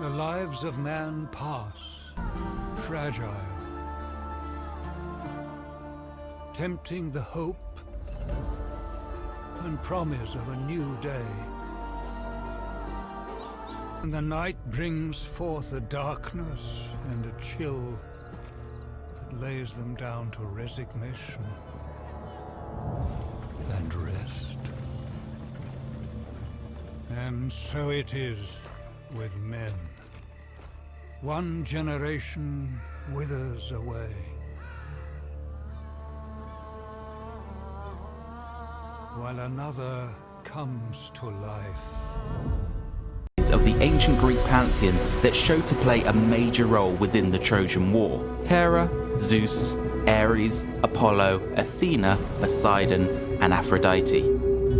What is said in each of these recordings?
The lives of man pass, fragile, tempting the hope and promise of a new day. And the night brings forth a darkness and a chill that lays them down to resignation and rest. And so it is with men. One generation withers away, while another comes to life. Of the ancient Greek pantheon that showed to play a major role within the Trojan War. Hera, Zeus, Ares, Apollo, Athena, Poseidon, and Aphrodite.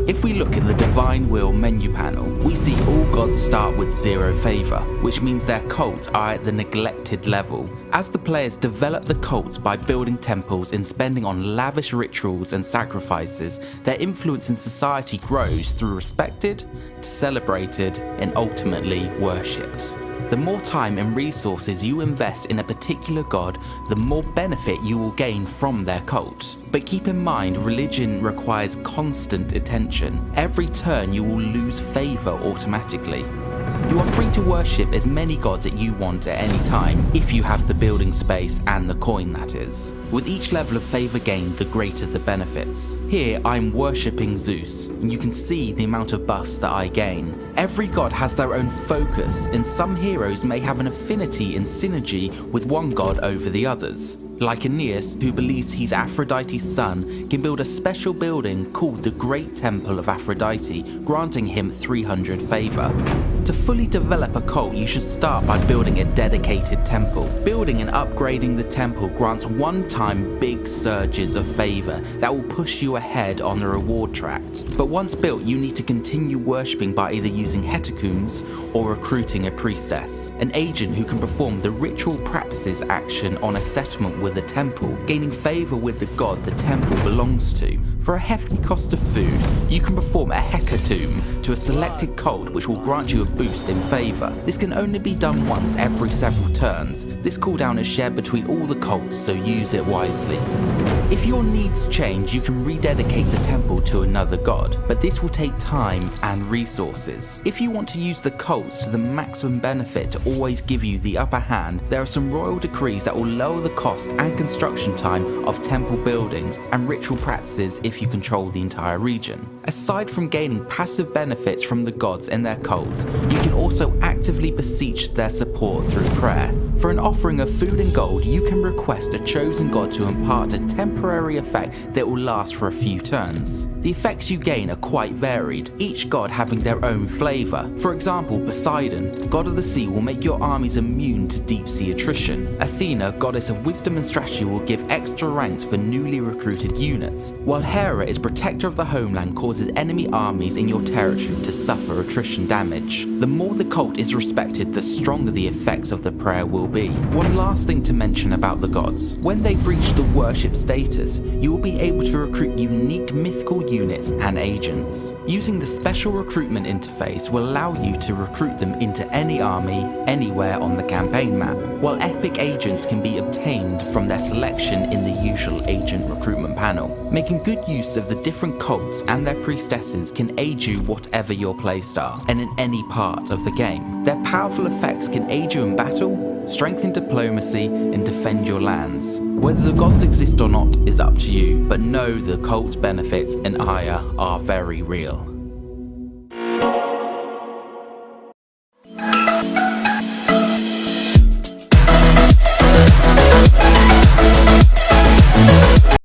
If we look at the Divine Will menu panel, we see all gods start with 0 favour, which means their cults are at the neglected level. As the players develop the cults by building temples and spending on lavish rituals and sacrifices, their influence in society grows through respected, to celebrated, and ultimately worshipped. The more time and resources you invest in a particular god, the more benefit you will gain from their cult. But keep in mind, religion requires constant attention. Every turn you will lose favour automatically. You are free to worship as many gods that you want at any time, if you have the building space and the coin, that is. With each level of favour gained, the greater the benefits. Here I'm worshipping Zeus, and you can see the amount of buffs that I gain. Every god has their own focus, and some heroes may have an affinity and synergy with one god over the others. Like Aeneas, who believes he's Aphrodite's son, can build a special building called the Great Temple of Aphrodite, granting him 300 favour. To fully develop a cult, you should start by building a dedicated temple. Building and upgrading the temple grants one-time big surges of favour that will push you ahead on the reward track. But once built, you need to continue worshipping by either using hecatombs or recruiting a priestess, an agent who can perform the ritual practices action on a settlement with a temple, gaining favour with the god the temple belongs to. For a hefty cost of food, you can perform a hecatomb to a selected cult which will grant you a boost in favour. This can only be done once every several turns. This cooldown is shared between all the cults, so use it wisely. If your needs change, you can rededicate the temple to another god, but this will take time and resources. If you want to use the cults to the maximum benefit to always give you the upper hand, there are some royal decrees that will lower the cost and construction time of temple buildings and ritual practices if you control the entire region. Aside from gaining passive benefits from the gods and their cults, you can also actively beseech their support through prayer. For an offering of food and gold, you can request a chosen god to impart a temporary effect that will last for a few turns. The effects you gain are quite varied, each god having their own flavour. For example, Poseidon, god of the sea, will make your armies immune to deep sea attrition. Athena, goddess of wisdom and strategy, will give extra ranks for newly recruited units, while Hera is protector of the homeland, causes enemy armies in your territory to suffer attrition damage. The more the cult is respected, the stronger the effects of the prayer will be. One last thing to mention about the gods. When they've reached the worship status, you will be able to recruit unique mythical units and agents. Using the special recruitment interface will allow you to recruit them into any army, anywhere on the campaign map, while epic agents can be obtained from their selection in the usual agent recruitment panel. Making good use of the different cults and their priestesses can aid you whatever your playstyle, and in any part of the game. Their powerful effects can aid you in battle, strengthen diplomacy, and defend your lands. Whether the gods exist or not is up to you, but know the cult's benefits and ire are very real.